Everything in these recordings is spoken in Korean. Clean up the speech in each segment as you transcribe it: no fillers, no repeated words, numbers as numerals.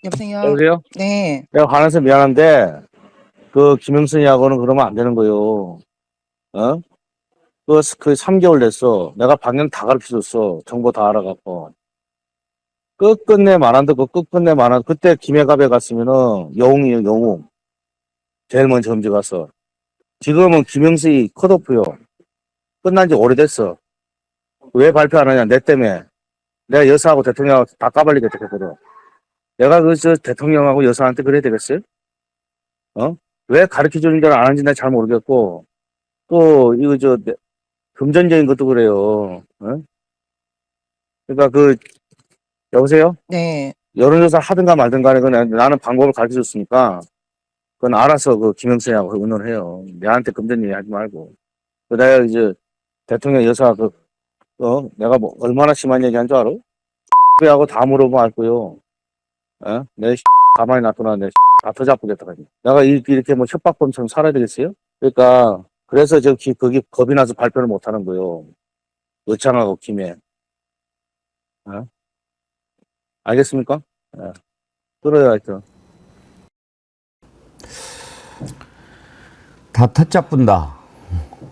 여보세요? 여보세요? 네. 내가 화나서 미안한데, 그, 김영선이하고는 그러면 안 되는 거요. 어? 그 3개월 됐어. 내가 방향 다 가르쳐 줬어. 정보 다 알아갖고. 끝끝내 말한다, 끝끝내 말한다. 그때 김해갑에 갔으면은, 영웅이에요, 영웅. 제일 먼저 험지 갔어. 지금은 김영수이 컷오프요. 끝난 지 오래됐어. 왜 발표 안 하냐, 내 때문에. 내가 여사하고 대통령하고 다 까발리게 됐거든. 내가 대통령하고 여사한테 그래야 되겠어요? 어? 왜 가르쳐 주는 줄 안 하는지 내가 잘 모르겠고, 또, 금전적인 것도 그래요. 어? 그러니까 여보세요? 네. 여론조사 하든가 말든가 간에 나는 방법을 가르쳐 줬으니까, 그건 알아서 김영선하고 의논해요. 내한테 금전 얘기 하지 말고. 내가 대통령 여사 내가 뭐 얼마나 심한 얘기 한 줄 알아? 하고 다 물어보면 알 거요. 어? 내 가만히 놔두나 내 다 터잡고겠다. 내가 이렇게 뭐 협박범처럼 살아야 되겠어요? 그러니까 그래서 거기 겁이 나서 발표를 못 하는 거요. 의창하고 김해. 어? 알겠습니까? 예. 들어요, 하여튼. 다 터잡분다.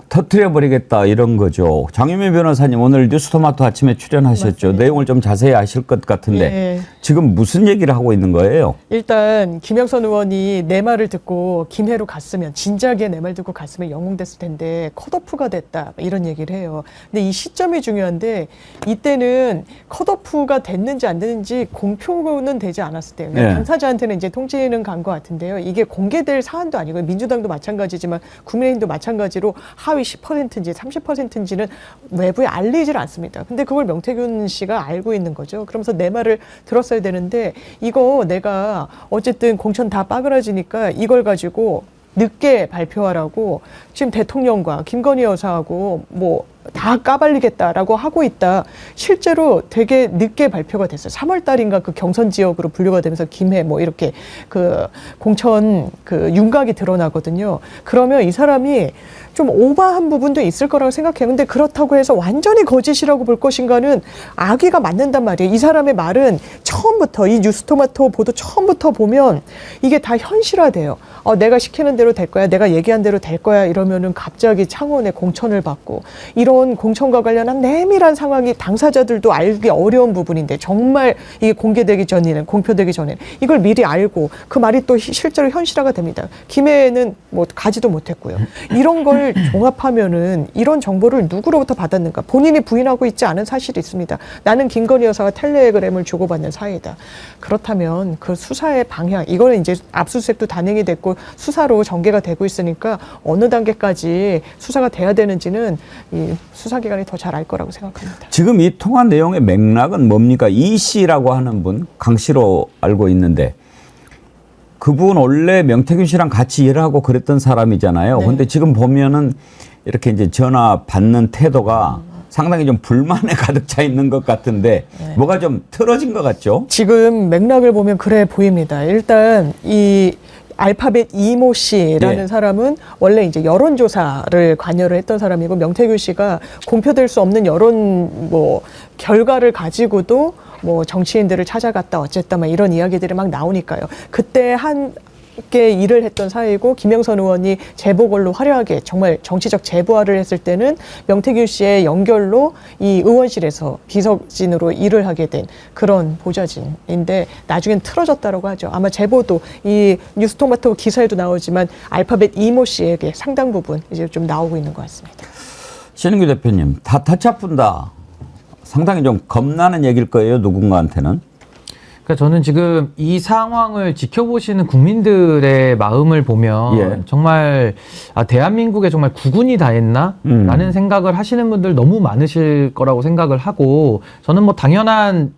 터트려버리겠다 이런 거죠. 장유미 변호사님 오늘 뉴스토마토 아침에 출연하셨죠. 맞습니다. 내용을 좀 자세히 아실 것 같은데 예. 지금 무슨 얘기를 하고 있는 거예요? 일단 김영선 의원이 내 말을 듣고 김해로 갔으면 진작에 내 말 듣고 갔으면 영웅됐을 텐데 컷오프가 됐다 이런 얘기를 해요. 근데 이 시점이 중요한데 이때는 컷오프가 됐는지 안 됐는지 공표는 되지 않았을 때요. 네. 당사자한테는 이제 통지는 간 것 같은데요. 이게 공개될 사안도 아니고 민주당도 마찬가지지만 국민의힘도 마찬가지로 하위 10%인지 30%인지는 외부에 알리질 않습니다. 근데 그걸 명태균 씨가 알고 있는 거죠. 그러면서 내 말을 들었어야 되는데 이거 내가 어쨌든 공천 다 빠그라지니까 이걸 가지고 늦게 발표하라고 지금 대통령과 김건희 여사하고 뭐 다 까발리겠다라고 하고 있다. 실제로 되게 늦게 발표가 됐어요. 3월 달인가 그 경선 지역으로 분류가 되면서 김해 뭐 이렇게 그 공천 그 윤곽이 드러나거든요. 그러면 이 사람이 좀 오버한 부분도 있을 거라고 생각해요. 근데 그렇다고 해서 완전히 거짓이라고 볼 것인가는 악의가 맞는단 말이에요. 이 사람의 말은 처음부터 이 뉴스토마토 보도 처음부터 보면 이게 다 현실화돼요. 내가 시키는 대로 될 거야. 내가 얘기한 대로 될 거야. 이러면은 갑자기 창원에 공천을 받고 이런 공천과 관련한 내밀한 상황이 당사자들도 알기 어려운 부분인데 정말 이게 공개되기 전에는 공표되기 전에 이걸 미리 알고 그 말이 또 실제로 현실화가 됩니다. 김해에는 뭐 가지도 못했고요. 이런 걸 종합하면은 이런 정보를 누구로부터 받았는가? 본인이 부인하고 있지 않은 사실이 있습니다. 나는 김건희 여사와 텔레그램을 주고받는 사이다. 그렇다면 그 수사의 방향, 이거는 이제 압수수색도 단행이 됐고 수사로 전개가 되고 있으니까 어느 단계까지 수사가 돼야 되는지는 이 수사기관이 더 잘 알 거라고 생각합니다. 지금 이 통화 내용의 맥락은 뭡니까? 이 씨라고 하는 분, 강 씨로 알고 있는데 그분 원래 명태균 씨랑 같이 일을 하고 그랬던 사람이잖아요. 네. 근데 지금 보면은 이렇게 이제 전화 받는 태도가 상당히 좀 불만에 가득 차 있는 것 같은데 네. 뭐가 좀 틀어진 것 같죠? 지금 맥락을 보면 그래 보입니다. 일단 이 알파벳 이모 씨라는 예. 사람은 원래 이제 여론조사를 관여를 했던 사람이고 명태균 씨가 공표될 수 없는 여론 뭐 결과를 가지고도 뭐 정치인들을 찾아갔다 어쨌다 막 이런 이야기들이 막 나오니까요. 그때 함께 일을 했던 사이고 김영선 의원이 재보궐로 화려하게 정말 정치적 재부활을 했을 때는 명태균 씨의 연결로 이 의원실에서 비서진으로 일을 하게 된 그런 보좌진인데 나중엔 틀어졌다고 하죠. 아마 제보도 이 뉴스토마토 기사에도 나오지만 알파벳 이모 씨에게 상당 부분 이제 좀 나오고 있는 것 같습니다. 신은규 대표님, 다 터치아픈다. 상당히 좀 겁나는 얘기일 거예요, 누군가한테는. 그러니까 저는 지금 이 상황을 지켜보시는 국민들의 마음을 보면 예. 정말 대한민국에 정말 국군이 다 했나? 라는 생각을 하시는 분들 너무 많으실 거라고 생각을 하고 저는 뭐 당연한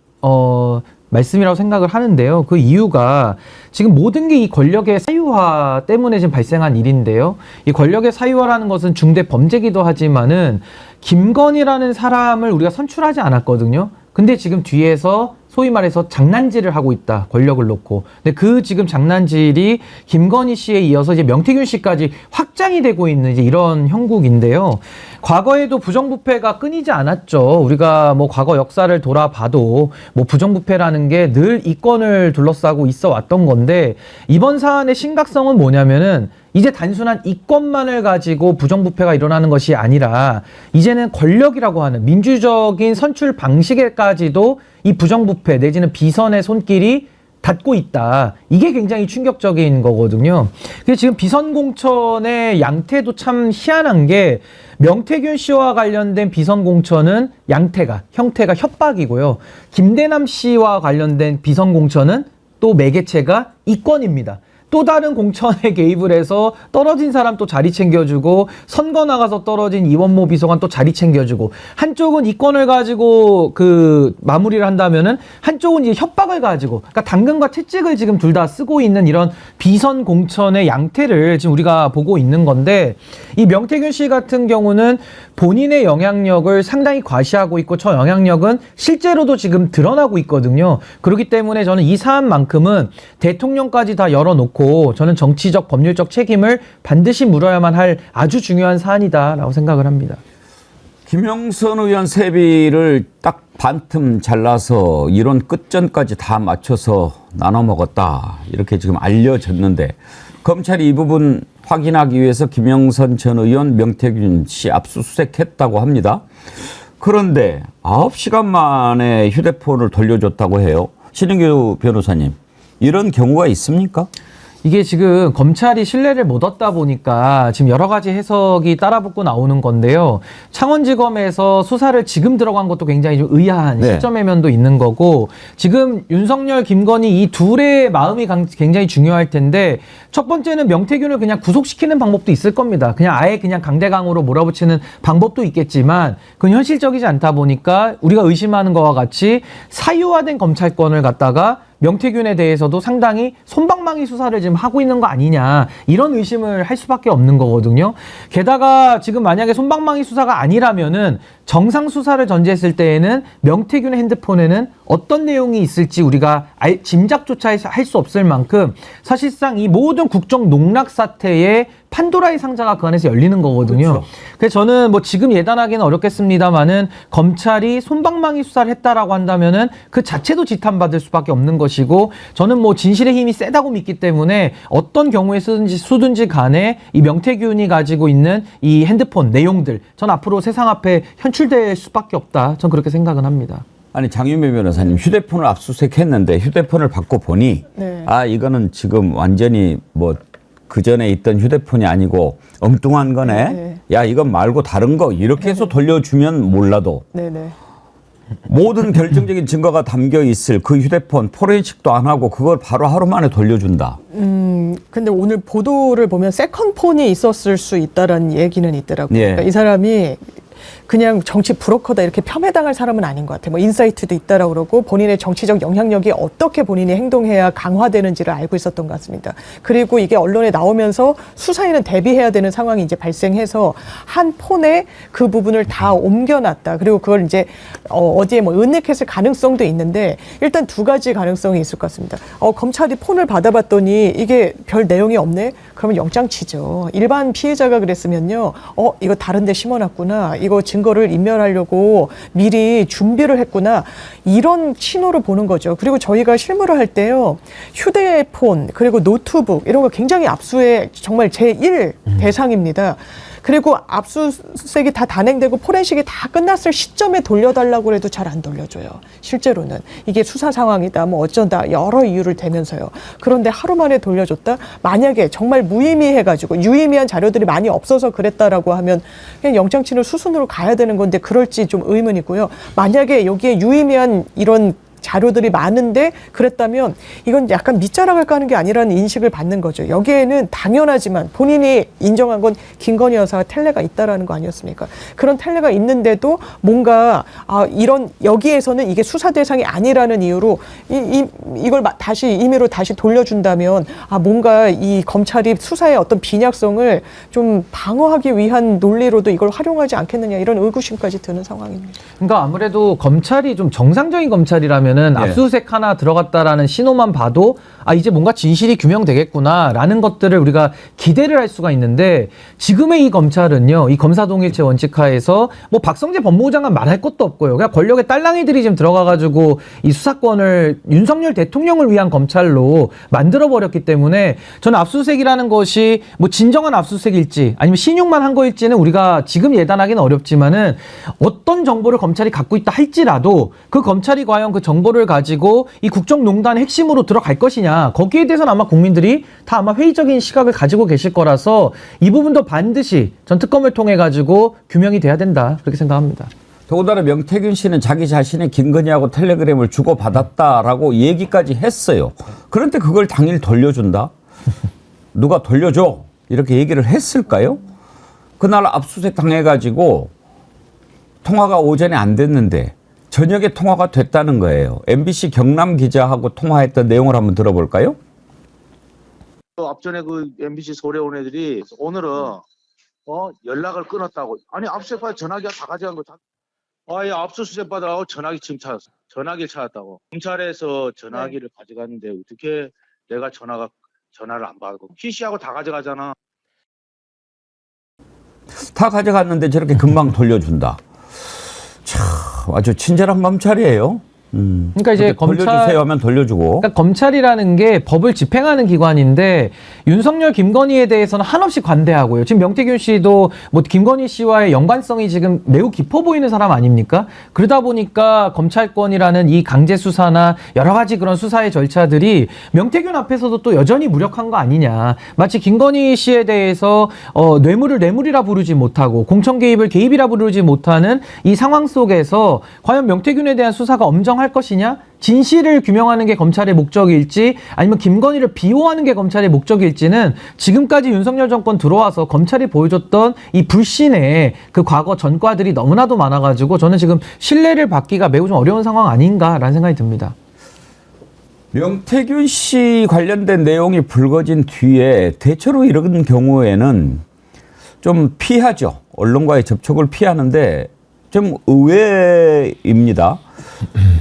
말씀이라고 생각을 하는데요. 그 이유가 지금 모든 게 이 권력의 사유화 때문에 지금 발생한 일인데요. 이 권력의 사유화라는 것은 중대 범죄기도 하지만은 김건희라는 사람을 우리가 선출하지 않았거든요. 근데 지금 뒤에서 소위 말해서 장난질을 하고 있다. 권력을 놓고. 근데 그 지금 장난질이 김건희 씨에 이어서 이제 명태균 씨까지 확장이 되고 있는 이제 이런 형국인데요. 과거에도 부정부패가 끊이지 않았죠. 우리가 뭐 과거 역사를 돌아봐도 뭐 부정부패라는 게 늘 이권을 둘러싸고 있어 왔던 건데 이번 사안의 심각성은 뭐냐면은 이제 단순한 이권만을 가지고 부정부패가 일어나는 것이 아니라 이제는 권력이라고 하는 민주적인 선출 방식에까지도 이 부정부패 내지는 비선의 손길이 닿고 있다. 이게 굉장히 충격적인 거거든요. 그래서 지금 비선 공천의 양태도 참 희한한 게 명태균 씨와 관련된 비선 공천은 형태가 협박이고요. 김대남 씨와 관련된 비선 공천은 또 매개체가 이권입니다. 또 다른 공천에 개입을 해서 떨어진 사람 또 자리 챙겨주고 선거 나가서 떨어진 이원모 비서관 또 자리 챙겨주고 한쪽은 이권을 가지고 그 마무리를 한다면은 한쪽은 이제 협박을 가지고 그러니까 당근과 채찍을 지금 둘 다 쓰고 있는 이런 비선 공천의 양태를 지금 우리가 보고 있는 건데 이 명태균 씨 같은 경우는 본인의 영향력을 상당히 과시하고 있고 저 영향력은 실제로도 지금 드러나고 있거든요. 그렇기 때문에 저는 이 사안만큼은 대통령까지 다 열어놓고 저는 정치적 법률적 책임을 반드시 물어야만 할 아주 중요한 사안이다라고 생각을 합니다. 김영선 의원 세비를 딱 반틈 잘라서 이런 끝전까지 다 맞춰서 나눠 먹었다. 이렇게 지금 알려졌는데 검찰이 이 부분 확인하기 위해서 김영선 전 의원, 명태균 씨 압수수색했다고 합니다. 그런데 9시간 만에 휴대폰을 돌려줬다고 해요. 신은규 변호사님, 이런 경우가 있습니까? 이게 지금 검찰이 신뢰를 못 얻다 보니까 지금 여러 가지 해석이 따라붙고 나오는 건데요. 창원지검에서 수사를 지금 들어간 것도 굉장히 좀 의아한 시점의 면도 있는 거고 지금 윤석열, 김건희 이 둘의 마음이 굉장히 중요할 텐데 첫 번째는 명태균을 그냥 구속시키는 방법도 있을 겁니다. 그냥 아예 그냥 강대강으로 몰아붙이는 방법도 있겠지만 그건 현실적이지 않다 보니까 우리가 의심하는 것과 같이 사유화된 검찰권을 갖다가 명태균에 대해서도 상당히 솜방망이 수사를 지금 하고 있는 거 아니냐 이런 의심을 할 수밖에 없는 거거든요. 게다가 지금 만약에 솜방망이 수사가 아니라면은 정상 수사를 전제했을 때에는 명태균의 핸드폰에는 어떤 내용이 있을지 우리가 짐작조차 할 수 없을 만큼 사실상 이 모든 국정 농락 사태의 판도라의 상자가 그 안에서 열리는 거거든요. 그렇죠. 그래서 저는 뭐 지금 예단하기는 어렵겠습니다만은 검찰이 솜방망이 수사를 했다라고 한다면은 그 자체도 지탄받을 수밖에 없는 것이고 저는 뭐 진실의 힘이 세다고 믿기 때문에 어떤 경우에 쓰든지 간에 이 명태균이 가지고 있는 이 핸드폰 내용들 전 앞으로 세상 앞에 현출될 수밖에 없다. 전 그렇게 생각은 합니다. 아니 장윤배 변호사님 휴대폰을 압수수색했는데 휴대폰을 받고 보니 아 이거는 지금 완전히 뭐 그전에 있던 휴대폰이 아니고 엉뚱한 거네. 야 이건 말고 다른 거 이렇게 해서 돌려주면 몰라도 모든 결정적인 증거가 담겨 있을 그 휴대폰 포렌식도 안 하고 그걸 바로 하루 만에 돌려준다. 근데 오늘 보도를 보면 세컨폰이 있었을 수 있다라는 얘기는 있더라고요. 그러니까 이 사람이 그냥 정치 브로커다 이렇게 폄훼당할 사람은 아닌 것 같아요. 뭐 인사이트도 있다라고 그러고 본인의 정치적 영향력이 어떻게 본인이 행동해야 강화되는지를 알고 있었던 것 같습니다. 그리고 이게 언론에 나오면서 수사에는 대비해야 되는 상황이 이제 발생해서 한 폰에 그 부분을 다 옮겨놨다. 그리고 그걸 이제 어디에 뭐 은닉했을 가능성도 있는데 일단 두 가지 가능성이 있을 것 같습니다. 검찰이 폰을 받아봤더니 이게 별 내용이 없네? 그러면 영장 치죠. 일반 피해자가 그랬으면요. 이거 다른 데 심어놨구나. 이거 증거를 인멸하려고 미리 준비를 했구나. 이런 신호를 보는 거죠. 그리고 저희가 실무를 할 때요. 휴대폰 그리고 노트북 이런 거 굉장히 압수의 정말 제1 대상입니다. 그리고 압수수색이 다 단행되고 포렌식이 다 끝났을 시점에 돌려달라고 해도 잘 안 돌려줘요. 실제로는. 이게 수사 상황이다 뭐 어쩐다 여러 이유를 대면서요. 그런데 하루 만에 돌려줬다? 만약에 정말 무의미해가지고 유의미한 자료들이 많이 없어서 그랬다라고 하면 그냥 영장치는 수순으로 가야 되는 건데 그럴지 좀 의문이고요. 만약에 여기에 유의미한 이런 자료들이 많은데 그랬다면 이건 약간 밑자락을 까는 게 아니라는 인식을 받는 거죠. 여기에는 당연하지만 본인이 인정한 건 김건희 여사가 텐레가 있다라는 거 아니었습니까? 그런 텐레가 있는데도 뭔가 이런 여기에서는 이게 수사 대상이 아니라는 이유로 이걸 다시 임의로 다시 돌려준다면 뭔가 이 검찰이 수사의 어떤 빈약성을 좀 방어하기 위한 논리로도 이걸 활용하지 않겠느냐 이런 의구심까지 드는 상황입니다. 그러니까 아무래도 검찰이 좀 정상적인 검찰이라면 뭐냐면은 예. 압수수색 하나 들어갔다라는 신호만 봐도 아 이제 뭔가 진실이 규명되겠구나라는 것들을 우리가 기대를 할 수가 있는데 지금의 이 검찰은요, 이 검사동일체 원칙하에서 뭐 박성재 법무부 장관 말할 것도 없고요. 그냥 권력의 딸랑이들이 지금 들어가가지고 이 수사권을 윤석열 대통령을 위한 검찰로 만들어 버렸기 때문에 저는 압수수색이라는 것이 뭐 진정한 압수수색일지 아니면 신용만 한 거일지는 우리가 지금 예단하기는 어렵지만은 어떤 정보를 검찰이 갖고 있다 할지라도 그 검찰이 과연 그 정보를 가지고 이 국정농단의 핵심으로 들어갈 것이냐, 거기에 대해서는 아마 국민들이 다 아마 회의적인 시각을 가지고 계실 거라서 이 부분도 반드시 전 특검을 통해 가지고 규명이 돼야 된다, 그렇게 생각합니다. 더군다나 명태균 씨는 자기 자신의 김건희하고 텔레그램을 주고받았다라고 얘기까지 했어요. 그런데 그걸 당일 돌려준다? 누가 돌려줘? 이렇게 얘기를 했을까요? 그날 압수수색 당해가지고 통화가 오전에 안 됐는데 저녁에 통화가 됐다는 거예요. MBC 경남 기자하고 통화했던 내용을 한번 들어볼까요? 앞전에 그 MBC 서울에 온 애들이 오늘은 연락을 끊었다고. 아니 압수수색 받아 전화기가 다 가져간 거. 아예 압수수색 받아가고 전화기 지금 찾았어. 전화기를 찾았다고. 검찰에서 전화기를 가져갔는데 어떻게 내가 전화를 안 받고 PC하고 다 가져가잖아. 다 가져갔는데 저렇게 금방 돌려준다. 참 아주 친절한 검찰이에요. 그러니까 이제 돌려주세요 하면 돌려주고. 그러니까 검찰이라는 게 법을 집행하는 기관인데 윤석열, 김건희에 대해서는 한없이 관대하고요. 지금 명태균 씨도 뭐 김건희 씨와의 연관성이 지금 매우 깊어 보이는 사람 아닙니까? 그러다 보니까 검찰권이라는 이 강제 수사나 여러 가지 그런 수사의 절차들이 명태균 앞에서도 또 여전히 무력한 거 아니냐. 마치 김건희 씨에 대해서 뇌물을 뇌물이라 부르지 못하고 공천 개입을 개입이라 부르지 못하는 이 상황 속에서 과연 명태균에 대한 수사가 엄정할 것이냐? 진실을 규명하는 게 검찰의 목적일지 아니면 김건희를 비호하는 게 검찰의 목적일지는 지금까지 윤석열 정권 들어와서 검찰이 보여줬던 이 불신의 그 과거 전과들이 너무나도 많아가지고 저는 지금 신뢰를 받기가 매우 좀 어려운 상황 아닌가라는 생각이 듭니다. 명태균 씨 관련된 내용이 불거진 뒤에 대체로 이런 경우에는 좀 피하죠. 언론과의 접촉을 피하는데 좀 의외입니다.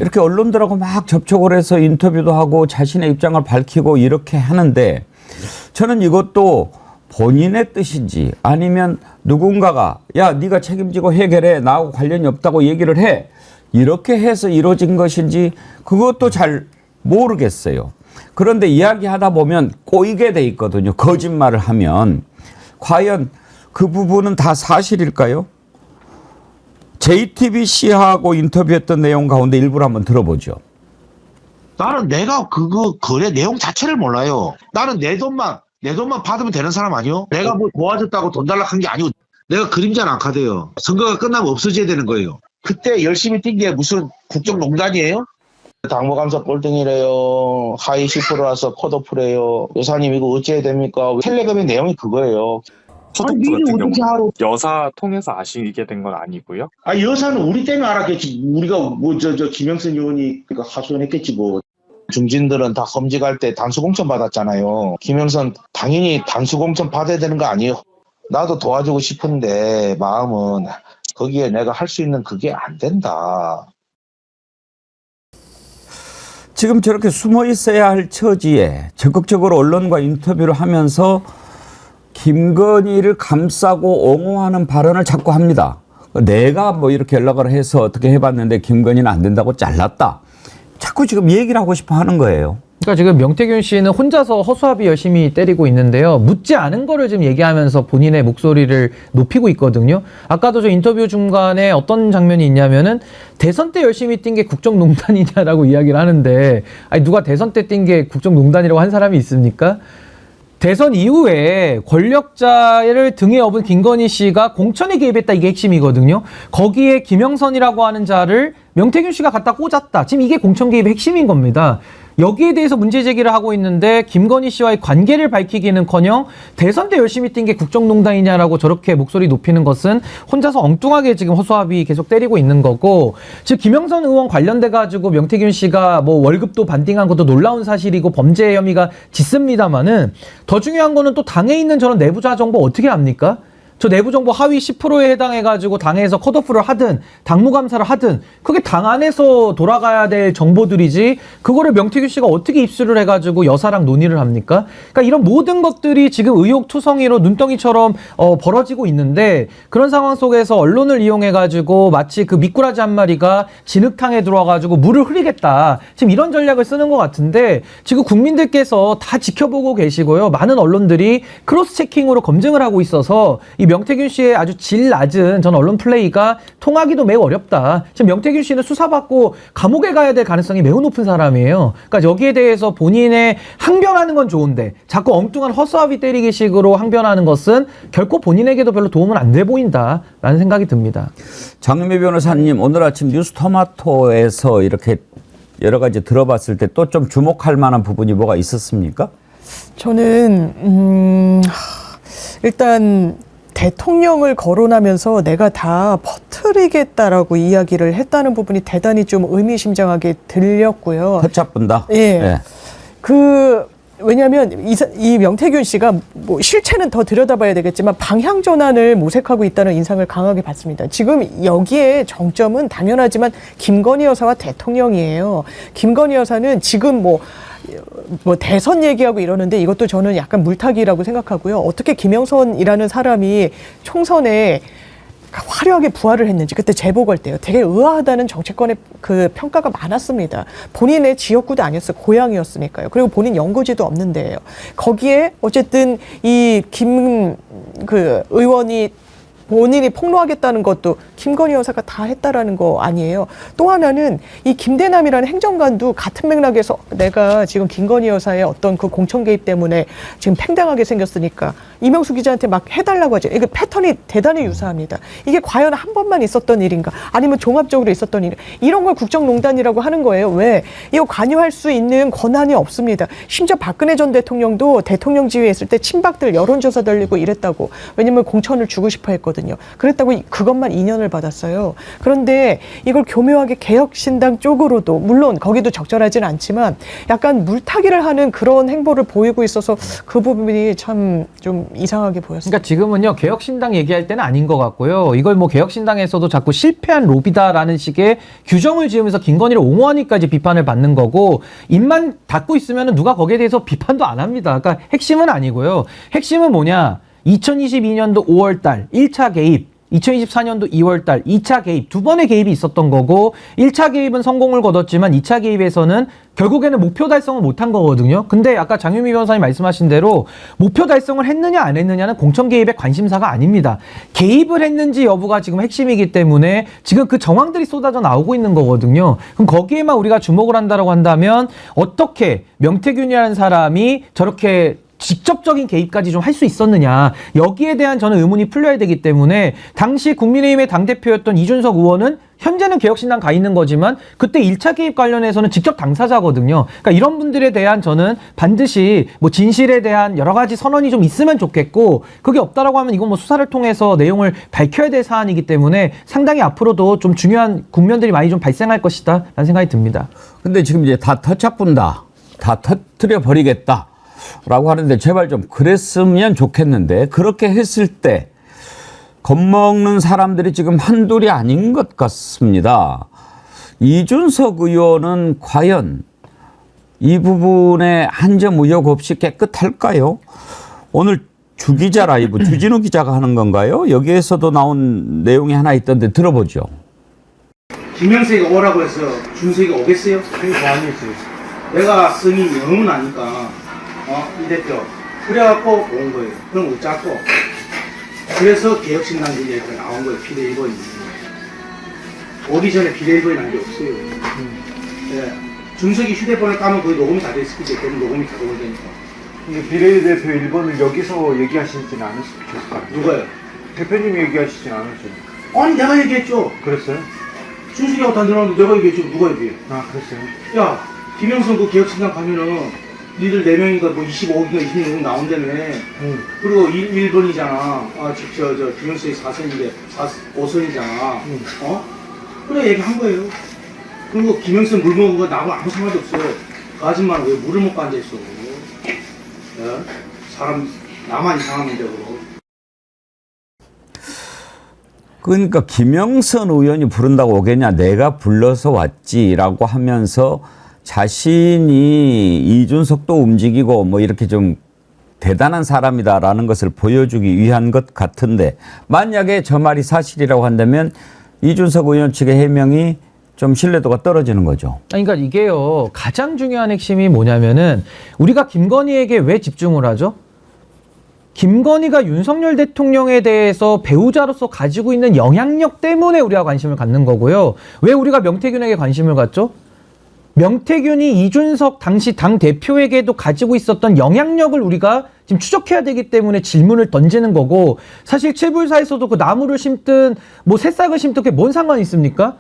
이렇게 언론들하고 막 접촉을 해서 인터뷰도 하고 자신의 입장을 밝히고 이렇게 하는데 저는 이것도 본인의 뜻인지 아니면 누군가가 야 네가 책임지고 해결해 나하고 관련이 없다고 얘기를 해 이렇게 해서 이루어진 것인지 그것도 잘 모르겠어요. 그런데 이야기하다 보면 꼬이게 돼 있거든요. 거짓말을 하면. 과연 그 부분은 다 사실일까요? JTBC하고 인터뷰했던 내용 가운데 일부를 한번 들어보죠. 나는 내가 그거 거래 내용 자체를 몰라요. 나는 내 돈만 받으면 되는 사람 아니요? 내가 뭐 도와줬다고 돈 달라고 한 게 아니고 내가 그림자는 안 카드예요. 선거가 끝나면 없어져야 되는 거예요. 그때 열심히 뛴 게 무슨 국정농단이에요? 당무감사 꼴등이래요. 하위 10%라서 컷오프래요. 여사님 이거 어찌해야 됩니까? 텔레그램의 내용이 그거예요. 포토프 같은 경우 여사 통해서 아시게 된 건 아니고요. 아 여사는 우리 때문에 알았겠지. 우리가 뭐 저 김영선 의원이 하소연했겠지 뭐. 중진들은 다 검직할 때 단수공천 받았잖아요. 김영선 당연히 단수공천 받아야 되는 거 아니에요? 나도 도와주고 싶은데 마음은 거기에 내가 할 수 있는 그게 안 된다. 지금 저렇게 숨어 있어야 할 처지에 적극적으로 언론과 인터뷰를 하면서 김건희를 감싸고 옹호하는 발언을 자꾸 합니다. 내가 뭐 이렇게 연락을 해서 어떻게 해봤는데 김건희는 안 된다고 잘랐다. 자꾸 지금 얘기를 하고 싶어 하는 거예요. 그러니까 지금 명태균 씨는 혼자서 허수아비 열심히 때리고 있는데요. 묻지 않은 거를 지금 얘기하면서 본인의 목소리를 높이고 있거든요. 아까도 저 인터뷰 중간에 어떤 장면이 있냐면은 대선 때 열심히 뛴 게 국정농단이냐라고 이야기를 하는데 아니 누가 대선 때 뛴 게 국정농단이라고 한 사람이 있습니까? 대선 이후에 권력자를 등에 업은 김건희 씨가 공천에 개입했다, 이게 핵심이거든요. 거기에 김영선이라고 하는 자를 명태균 씨가 갖다 꽂았다. 지금 이게 공천 개입의 핵심인 겁니다. 여기에 대해서 문제 제기를 하고 있는데 김건희 씨와의 관계를 밝히기는커녕 대선 때 열심히 뛴 게 국정농단이냐라고 저렇게 목소리 높이는 것은 혼자서 엉뚱하게 지금 허수아비 계속 때리고 있는 거고, 즉 김영선 의원 관련돼 가지고 명태균 씨가 뭐 월급도 반띵한 것도 놀라운 사실이고 범죄 혐의가 짙습니다만은 더 중요한 거는 또 당에 있는 저런 내부자 정보 어떻게 합니까? 저 내부 정보 하위 10%에 해당해가지고 당에서 컷오프를 하든 당무감사를 하든 그게 당 안에서 돌아가야 될 정보들이지 그거를 명태균 씨가 어떻게 입수를 해가지고 여사랑 논의를 합니까? 그러니까 이런 모든 것들이 지금 의혹투성이로 눈덩이처럼 벌어지고 있는데 그런 상황 속에서 언론을 이용해가지고 마치 그 미꾸라지 한 마리가 진흙탕에 들어와가지고 물을 흐리겠다. 지금 이런 전략을 쓰는 것 같은데 지금 국민들께서 다 지켜보고 계시고요. 많은 언론들이 크로스 체킹으로 검증을 하고 있어서 이 명태균 씨의 아주 질 낮은 전 언론 플레이가 통하기도 매우 어렵다. 지금 명태균 씨는 수사받고 감옥에 가야 될 가능성이 매우 높은 사람이에요. 그러니까 여기에 대해서 본인의 항변하는 건 좋은데 자꾸 엉뚱한 허수아비 때리기 식으로 항변하는 것은 결코 본인에게도 별로 도움은 안 돼 보인다라는 생각이 듭니다. 장윤미 변호사님, 오늘 아침 뉴스토마토에서 이렇게 여러 가지 들어봤을 때 또 좀 주목할 만한 부분이 뭐가 있었습니까? 저는 일단 대통령을 거론하면서 내가 다 퍼뜨리겠다라고 이야기를 했다는 부분이 대단히 좀 의미심장하게 들렸고요. 허잡분다. 예. 왜냐하면 이 명태균 씨가 뭐 실체는 더 들여다봐야 되겠지만 방향 전환을 모색하고 있다는 인상을 강하게 받습니다. 지금 여기에 정점은 당연하지만 김건희 여사와 대통령이에요. 김건희 여사는 지금 뭐 대선 얘기하고 이러는데 이것도 저는 약간 물타기라고 생각하고요. 어떻게 김영선이라는 사람이 총선에 화려하게 부활을 했는지 그때 재보궐 때요. 되게 의아하다는 정치권의 그 평가가 많았습니다. 본인의 지역구도 아니었어요. 고향이었으니까요. 그리고 본인 연고지도 없는데요. 거기에 어쨌든 이 의원이 본인이 폭로하겠다는 것도 김건희 여사가 다 했다라는 거 아니에요. 또 하나는 이 김대남이라는 행정관도 같은 맥락에서 내가 지금 김건희 여사의 어떤 그 공천 개입 때문에 지금 팽당하게 생겼으니까 이명수 기자한테 막 해달라고 하죠. 이게 패턴이 대단히 유사합니다. 이게 과연 한 번만 있었던 일인가? 아니면 종합적으로 있었던 일? 이런 걸 국정농단이라고 하는 거예요. 왜? 이거 관여할 수 있는 권한이 없습니다. 심지어 박근혜 전 대통령도 대통령 지위에 있을 때 친박들 여론조사 돌리고 이랬다고. 왜냐면 공천을 주고 싶어 했거든요. 그랬다고 그것만 2년을 받았어요. 그런데 이걸 교묘하게 개혁신당 쪽으로도 물론 거기도 적절하진 않지만 약간 물타기를 하는 그런 행보를 보이고 있어서 그 부분이 참 좀 이상하게 보였습니다. 그러니까 지금은요 개혁신당 얘기할 때는 아닌 것 같고요. 이걸 뭐 개혁신당에서도 자꾸 실패한 로비다라는 식의 규정을 지으면서 김건희를 옹호하니까지 비판을 받는 거고 입만 닫고 있으면 누가 거기에 대해서 비판도 안 합니다. 그러니까 핵심은 아니고요. 핵심은 뭐냐? 2022년도 5월달 1차 개입, 2024년도 2월달 2차 개입, 두 번의 개입이 있었던 거고 1차 개입은 성공을 거뒀지만 2차 개입에서는 결국에는 목표 달성을 못한 거거든요. 근데 아까 장윤미 변호사님 말씀하신 대로 목표 달성을 했느냐 안 했느냐는 공천 개입의 관심사가 아닙니다. 개입을 했는지 여부가 지금 핵심이기 때문에 지금 그 정황들이 쏟아져 나오고 있는 거거든요. 그럼 거기에만 우리가 주목을 한다고 한다면 어떻게 명태균이라는 사람이 저렇게 직접적인 개입까지 좀 할 수 있었느냐 여기에 대한 저는 의문이 풀려야 되기 때문에 당시 국민의힘의 당대표였던 이준석 의원은 현재는 개혁신당 가 있는 거지만 그때 1차 개입 관련해서는 직접 당사자거든요. 그러니까 이런 분들에 대한 저는 반드시 뭐 진실에 대한 여러 가지 선언이 좀 있으면 좋겠고 그게 없다라고 하면 이건 뭐 수사를 통해서 내용을 밝혀야 될 사안이기 때문에 상당히 앞으로도 좀 중요한 국면들이 많이 좀 발생할 것이다 라는 생각이 듭니다. 근데 지금 이제 다 터쳐뿐다. 다 터뜨려 버리겠다. 라고 하는데 제발 좀 그랬으면 좋겠는데 그렇게 했을 때 겁먹는 사람들이 지금 한둘이 아닌 것 같습니다. 이준석 의원은 과연 이 부분에 한 점 의혹 없이 깨끗할까요? 오늘 주기자 라이브 주진우 기자가 하는 건가요? 여기에서도 나온 내용이 하나 있던데 들어보죠. 김영석이가 오라고 해서 준석이가 오겠어요? 그게 뭐 아니겠어요. 내가 성이 너무 나니까 이 대표 그래갖고 온 거예요. 그럼 어쩌고 그래서 개혁신당 얘기가 나온 거예요. 비례 1번이 오기 전에 비례 1번이 난 게 없어요. 네. 준석이 휴대폰을 까면 거의 녹음이 다 돼 있을 거죠. 그럼 녹음이 다 녹음되니까. 비례대표 1번을 여기서 얘기하시진 않으셨을까요? 누가요? 대표님이 얘기하시진 않으셨죠? 아니 내가 얘기했죠. 그랬어요? 준석이하고 다 들어왔는데 내가 얘기했죠. 누가 얘기해? 아, 그랬어요? 야 김영선 그 개혁신당 가면은 니들 4명인가 뭐 25억인가 26억 나온다며. 그리고 1번이잖아. 김영수의 4선인데 5선이잖아. 그래 얘기한 거예요. 그리고 김영수 물 먹은 거 나하고 아무 상관이 없어요. 그 아줌마는 왜 물을 먹고 앉아있어. 사람 나만 이상한 문제고. 그러니까 김영선 의원이 부른다고 오겠냐, 내가 불러서 왔지라고 하면서 자신이 이준석도 움직이고 뭐 이렇게 좀 대단한 사람이다라는 것을 보여주기 위한 것 같은데, 만약에 저 말이 사실이라고 한다면 이준석 의원 측의 해명이 좀 신뢰도가 떨어지는 거죠. 아니, 그러니까 이게요, 가장 중요한 핵심이 뭐냐면은 우리가 김건희에게 왜 집중을 하죠? 김건희가 윤석열 대통령에 대해서 배우자로서 가지고 있는 영향력 때문에 우리가 관심을 갖는 거고요. 왜 우리가 명태균에게 관심을 갖죠? 명태균이 이준석 당시 당대표에게도 가지고 있었던 영향력을 우리가 지금 추적해야 되기 때문에 질문을 던지는 거고, 사실 칠불사에서도 그 나무를 심든 뭐 새싹을 심든 그게 뭔 상관이 있습니까?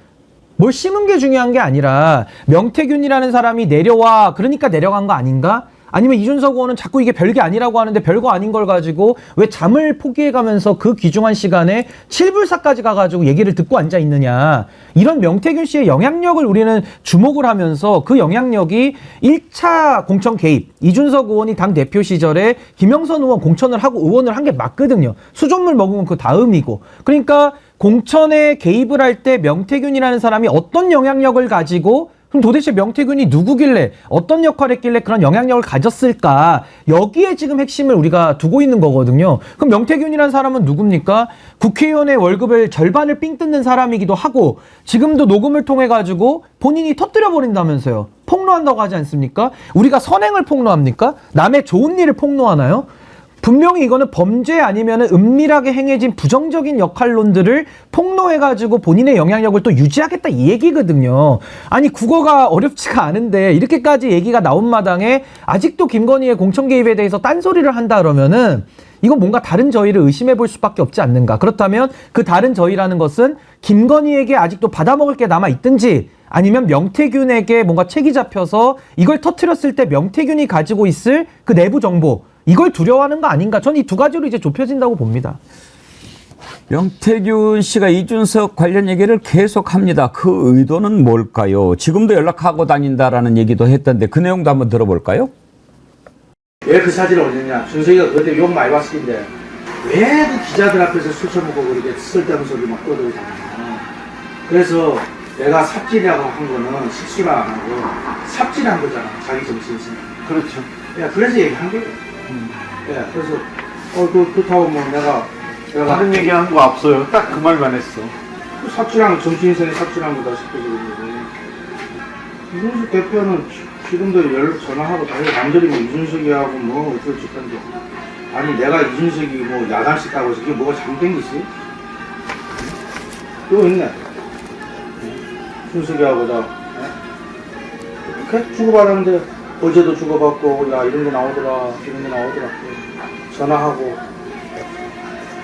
뭘 심은 게 중요한 게 아니라 명태균이라는 사람이 내려와, 그러니까 내려간 거 아닌가? 아니면 이준석 의원은 자꾸 이게 별게 아니라고 하는데 별거 아닌 걸 가지고 왜 잠을 포기해가면서 그 귀중한 시간에 칠불사까지 가가지고 얘기를 듣고 앉아 있느냐. 이런 명태균 씨의 영향력을 우리는 주목을 하면서 그 영향력이 1차 공천 개입, 이준석 의원이 당대표 시절에 김영선 의원 공천을 하고 의원을 한 게 맞거든요. 수돗물 먹은 건 그 다음이고. 그러니까 공천에 개입을 할 때 명태균이라는 사람이 어떤 영향력을 가지고, 그럼 도대체 명태균이 누구길래, 어떤 역할을 했길래 그런 영향력을 가졌을까? 여기에 지금 핵심을 우리가 두고 있는 거거든요. 그럼 명태균이라는 사람은 누굽니까? 국회의원의 월급을 절반을 삥 뜯는 사람이기도 하고, 지금도 녹음을 통해 가지고 본인이 터뜨려 버린다면서요. 폭로한다고 하지 않습니까? 우리가 선행을 폭로합니까? 남의 좋은 일을 폭로하나요? 분명히 이거는 범죄 아니면은 은밀하게 행해진 부정적인 역할론들을 폭로해가지고 본인의 영향력을 또 유지하겠다, 이 얘기거든요. 아니, 국어가 어렵지가 않은데 이렇게까지 얘기가 나온 마당에 아직도 김건희의 공천 개입에 대해서 딴소리를 한다 그러면은 이건 뭔가 다른 저희를 의심해 볼 수밖에 없지 않는가. 그렇다면 그 다른 저희라는 것은 김건희에게 아직도 받아먹을 게 남아있든지, 아니면 명태균에게 뭔가 책이 잡혀서 이걸 터뜨렸을 때 명태균이 가지고 있을 그 내부 정보, 이걸 두려워하는 거 아닌가. 전 이 두 가지로 이제 좁혀진다고 봅니다. 명태균 씨가 이준석 관련 얘기를 계속합니다. 그 의도는 뭘까요? 지금도 연락하고 다닌다라는 얘기도 했던데 그 내용도 한번 들어볼까요? 왜 그 사진을 올렸냐? 준석이가 그때 욕 많이 봤을 텐데 왜 그 기자들 앞에서 술 처먹고 그렇게 쓸데없는 소리 막 떠들고 다니냐. 그래서 내가 삽질이라고 한 거는 실수를 안 하고 삽질한 거잖아, 자기 정신에서. 그렇죠. 야, 그래서 얘기한 거예요. 예, 그래서 그렇다고 뭐 내가 다른 얘기한 거 없어요. 딱 그 말만 했어. 그 삽질한, 정치인선이 삽질한 거다 싶어서 그러는데, 이준석 대표는 지금도 연락 전화하고 다시 남들이 뭐 이준석이하고 뭐 어쩌고저쩌고. 아니, 내가 이준석이 뭐 야단식다고 해서 그게 뭐가 잘못된 게 있어요? 그거 있네. 이준석이하고 나 이렇게 주고받았는데 어제도 주고받고, 야, 이런 게 나오더라, 이런 게 나오더라. 전화하고.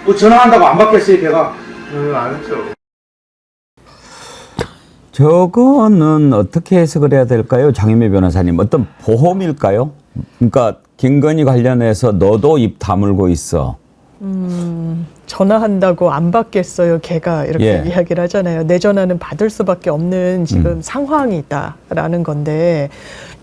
뭐 전화한다고 안 받겠어요, 걔가? 안 했죠. 저거는 어떻게 해석을 해야 될까요? 장윤미 변호사님. 어떤 보험일까요? 그러니까 김건희 관련해서 너도 입 다물고 있어. 전화한다고 안 받겠어요, 걔가. 이렇게 예. 이야기를 하잖아요. 내 전화는 받을 수밖에 없는 지금 상황이다라는 건데,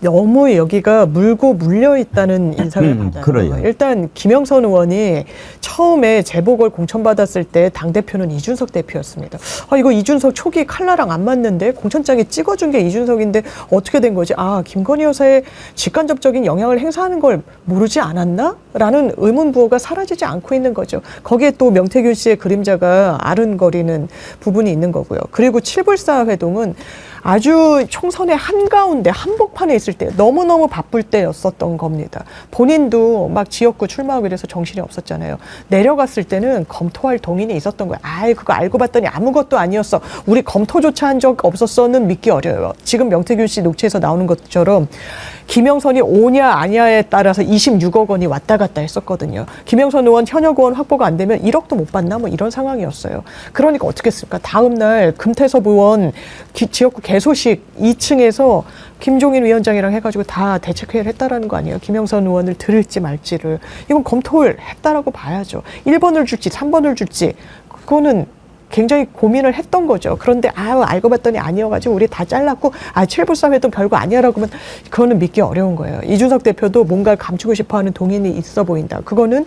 너무 여기가 물고 물려 있다는 인상을 받아요. 그래요. 일단 김영선 의원이 처음에 재보궐 공천받았을 때 당대표는 이준석 대표였습니다. 아, 이거 이준석 초기 칼라랑 안 맞는데, 공천장에 찍어준 게 이준석인데 어떻게 된 거지? 아, 김건희 여사의 직간접적인 영향을 행사하는 걸 모르지 않았나? 라는 의문 부호가 사라지지 않고 있는 거죠. 거기에 또 명태균 씨의 그림자가 아른거리는 부분이 있는 거고요. 그리고 칠불사 회동은 아주 총선의 한가운데 한복판에 있을 때 너무너무 바쁠 때였었던 겁니다. 본인도 막 지역구 출마하고 이래서 정신이 없었잖아요. 내려갔을 때는 검토할 동인이 있었던 거예요. 아이, 그거 알고 봤더니 아무것도 아니었어. 우리 검토조차 한 적 없었어는 믿기 어려워요. 지금 명태균 씨 녹취에서 나오는 것처럼 김영선이 오냐 아냐에 따라서 26억 원이 왔다 갔다 했었거든요. 김영선 의원 현역 의원 확보가 안 되면 1억도 못 받나 뭐 이런 상황이었어요. 그러니까 어떻게 했을까? 다음 날 금태섭 의원 지역구 개소식 2층에서 김종인 위원장이랑 해가지고 다 대책회의를 했다라는 거 아니에요? 김영선 의원을 들을지 말지를. 이건 검토를 했다라고 봐야죠. 1번을 줄지 3번을 줄지 그거는 굉장히 고민을 했던 거죠. 그런데 알고 봤더니 아니어가지고 우리 다 잘랐고 7불사 회동 별거 아니야라고 하면 그거는 믿기 어려운 거예요. 이준석 대표도 뭔가를 감추고 싶어하는 동인이 있어 보인다. 그거는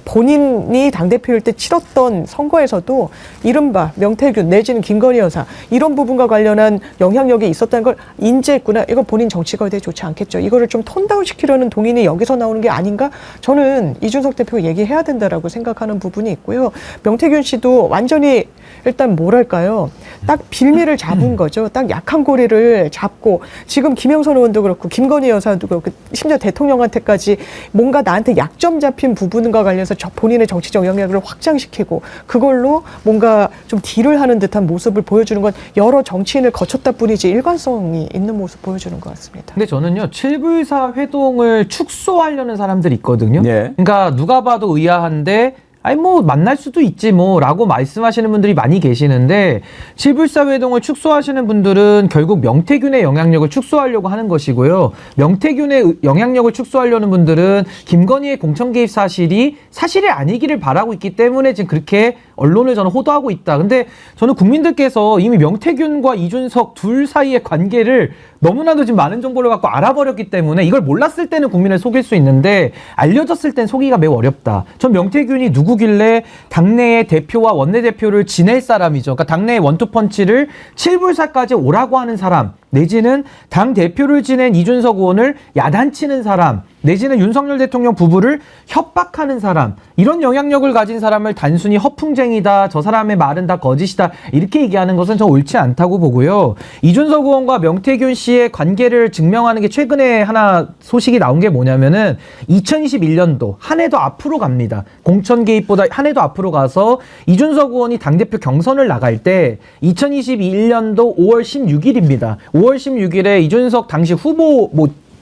본인이 당대표일 때 치렀던 선거에서도 이른바 명태균 내지는 김건희 여사 이런 부분과 관련한 영향력이 있었다는 걸 인지했구나. 이거 본인 정치거대에 좋지 않겠죠. 이거를 좀 톤다운 시키려는 동인이 여기서 나오는 게 아닌가? 저는 이준석 대표가 얘기해야 된다라고 생각하는 부분이 있고요. 명태균 씨도 완전히 일단 뭐랄까요. 딱 빌미를 잡은 거죠. 딱 약한 고리를 잡고 지금 김영선 의원도 그렇고 김건희 여사도 그렇고 심지어 대통령한테까지 뭔가 나한테 약점 잡힌 부분과 관련해서 본인의 정치적 영향력을 확장시키고 그걸로 뭔가 좀 딜을 하는 듯한 모습을 보여주는 건 여러 정치인을 거쳤다 뿐이지 일관성이 있는 모습 보여주는 것 같습니다. 근데 저는요 7불사 회동을 축소하려는 사람들이 있거든요. 예. 그러니까 누가 봐도 의아한데 뭐 만날 수도 있지 라고 말씀하시는 분들이 많이 계시는데 7불사 회동을 축소하시는 분들은 결국 명태균의 영향력을 축소하려고 하는 것이고요. 명태균의 영향력을 축소하려는 분들은 김건희의 공천 개입 사실이 사실이 아니기를 바라고 있기 때문에 지금 그렇게 언론을 저는 호도하고 있다. 근데 저는 국민들께서 이미 명태균과 이준석 둘 사이의 관계를 너무나도 지금 많은 정보를 갖고 알아버렸기 때문에 이걸 몰랐을 때는 국민을 속일 수 있는데 알려졌을 땐 속기가 매우 어렵다. 전 명태균이 누구길래 당내의 대표와 원내대표를 지낼 사람이죠. 그러니까 당내의 원투펀치를 7불사까지 오라고 하는 사람 내지는 당 대표를 지낸 이준석 의원을 야단치는 사람 내지는 윤석열 대통령 부부를 협박하는 사람 이런 영향력을 가진 사람을 단순히 허풍쟁이다 저 사람의 말은 다 거짓이다 이렇게 얘기하는 것은 저 옳지 않다고 보고요. 이준석 의원과 명태균 씨의 관계를 증명하는 게 최근에 하나 소식이 나온 게 뭐냐면은 2021년도 한 해 더 앞으로 갑니다. 공천 개입보다 한 해 더 앞으로 가서 이준석 의원이 당대표 경선을 나갈 때 2021년도 5월 16일입니다. 5월 16일에 이준석 당시 후보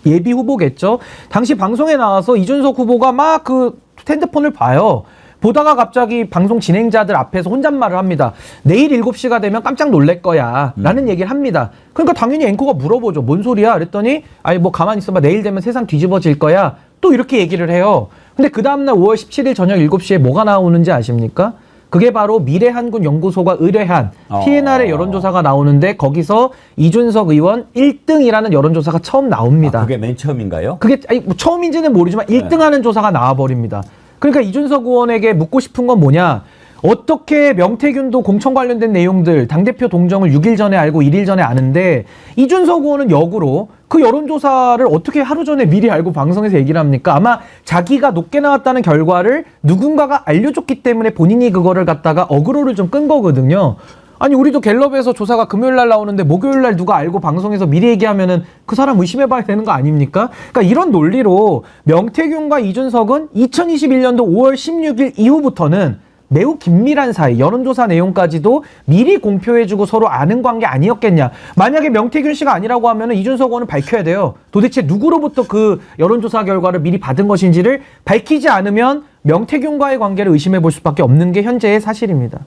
예비 후보겠죠. 당시 방송에 나와서 이준석 후보가 막 그 핸드폰을 봐요. 보다가 갑자기 방송 진행자들 앞에서 혼잣말을 합니다. 내일 7시가 되면 깜짝 놀랄 거야 라는 얘기를 합니다. 그러니까 당연히 앵커가 물어보죠. 뭔 소리야? 그랬더니 가만히 있어봐. 내일 되면 세상 뒤집어질 거야. 또 이렇게 얘기를 해요. 근데 그 다음날 5월 17일 저녁 7시에 뭐가 나오는지 아십니까? 그게 바로 미래한국연구소가 의뢰한 TNR의 여론조사가 나오는데 거기서 이준석 의원 1등이라는 여론조사가 처음 나옵니다. 그게 맨 처음인가요? 그게 처음인지는 모르지만 1등하는 조사가 나와버립니다. 그러니까 이준석 의원에게 묻고 싶은 건 뭐냐. 어떻게 명태균도 공천 관련된 내용들 당대표 동정을 6일 전에 알고 1일 전에 아는데 이준석 의원은 역으로 그 여론조사를 어떻게 하루 전에 미리 알고 방송에서 얘기를 합니까? 아마 자기가 높게 나왔다는 결과를 누군가가 알려줬기 때문에 본인이 그거를 갖다가 어그로를 좀 끈 거거든요. 아니 우리도 갤럽에서 조사가 금요일 날 나오는데 목요일 날 누가 알고 방송에서 미리 얘기하면은 그 사람 의심해봐야 되는 거 아닙니까? 그러니까 이런 논리로 명태균과 이준석은 2021년도 5월 16일 이후부터는 매우 긴밀한 사이, 여론조사 내용까지도 미리 공표해주고 서로 아는 관계 아니었겠냐. 만약에 명태균 씨가 아니라고 하면 이준석 의원은 밝혀야 돼요. 도대체 누구로부터 그 여론조사 결과를 미리 받은 것인지를 밝히지 않으면 명태균과의 관계를 의심해 볼 수밖에 없는 게 현재의 사실입니다.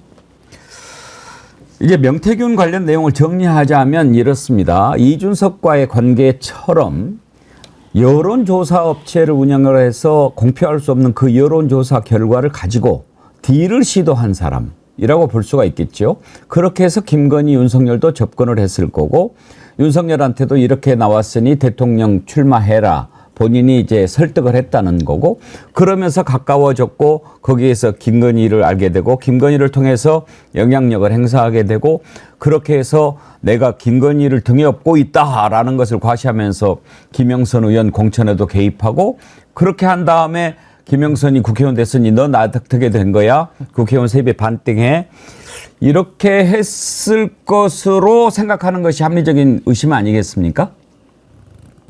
이제 명태균 관련 내용을 정리하자면 이렇습니다. 이준석과의 관계처럼 여론조사 업체를 운영을 해서 공표할 수 없는 그 여론조사 결과를 가지고 딜을 시도한 사람이라고 볼 수가 있겠죠. 그렇게 해서 김건희, 윤석열도 접근을 했을 거고 윤석열한테도 이렇게 나왔으니 대통령 출마해라. 본인이 이제 설득을 했다는 거고 그러면서 가까워졌고 거기에서 김건희를 알게 되고 김건희를 통해서 영향력을 행사하게 되고 그렇게 해서 내가 김건희를 등에 업고 있다라는 것을 과시하면서 김영선 의원 공천에도 개입하고 그렇게 한 다음에 김영선이 국회의원 됐으니 너 납득하게 된 거야. 국회의원 세배 반등해. 이렇게 했을 것으로 생각하는 것이 합리적인 의심 아니겠습니까?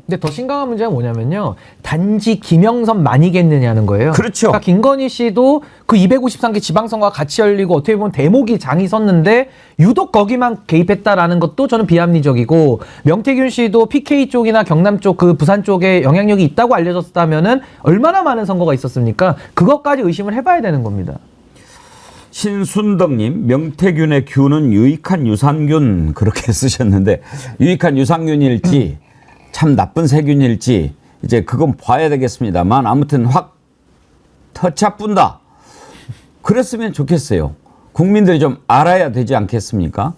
근데 더 심각한 문제가 뭐냐면요. 단지 김영선만이겠느냐는 거예요. 그렇죠. 그러니까 김건희 씨도 그 253개 지방선거가 같이 열리고 어떻게 보면 대목이 장이 섰는데 유독 거기만 개입했다라는 것도 저는 비합리적이고 명태균 씨도 PK 쪽이나 경남 쪽 그 부산 쪽에 영향력이 있다고 알려졌다면은 얼마나 많은 선거가 있었습니까? 그것까지 의심을 해봐야 되는 겁니다. 신순덕님, 명태균의 균은 유익한 유산균 그렇게 쓰셨는데 유익한 유산균일지 참 나쁜 세균일지 이제 그건 봐야 되겠습니다만 아무튼 확 터치뿐다. 그랬으면 좋겠어요. 국민들이 좀 알아야 되지 않겠습니까?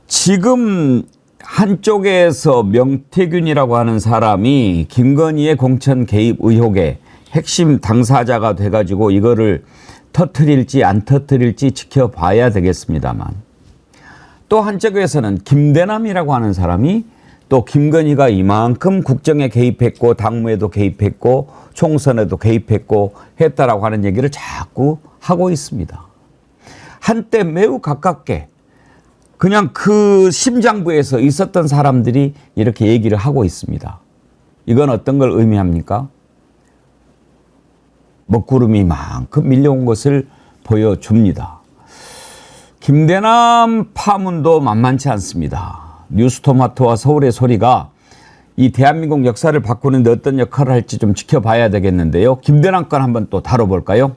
지금 한쪽에서 명태균이라고 하는 사람이 김건희의 공천 개입 의혹의 핵심 당사자가 돼가지고 이거를 터뜨릴지 안 터뜨릴지 지켜봐야 되겠습니다만, 또 한쪽에서는 김대남이라고 하는 사람이 또 김건희가 이만큼 국정에 개입했고 당무에도 개입했고 총선에도 개입했고 했다라고 하는 얘기를 자꾸 하고 있습니다. 한때 매우 가깝게 그냥 그 심장부에서 있었던 사람들이 이렇게 얘기를 하고 있습니다. 이건 어떤 걸 의미합니까? 먹구름이 만큼 밀려온 것을 보여줍니다. 김대남 파문도 만만치 않습니다. 뉴스토마토와 서울의 소리가 이 대한민국 역사를 바꾸는 데 어떤 역할을 할지 좀 지켜봐야 되겠는데요. 김대남 건 한번 또 다뤄볼까요?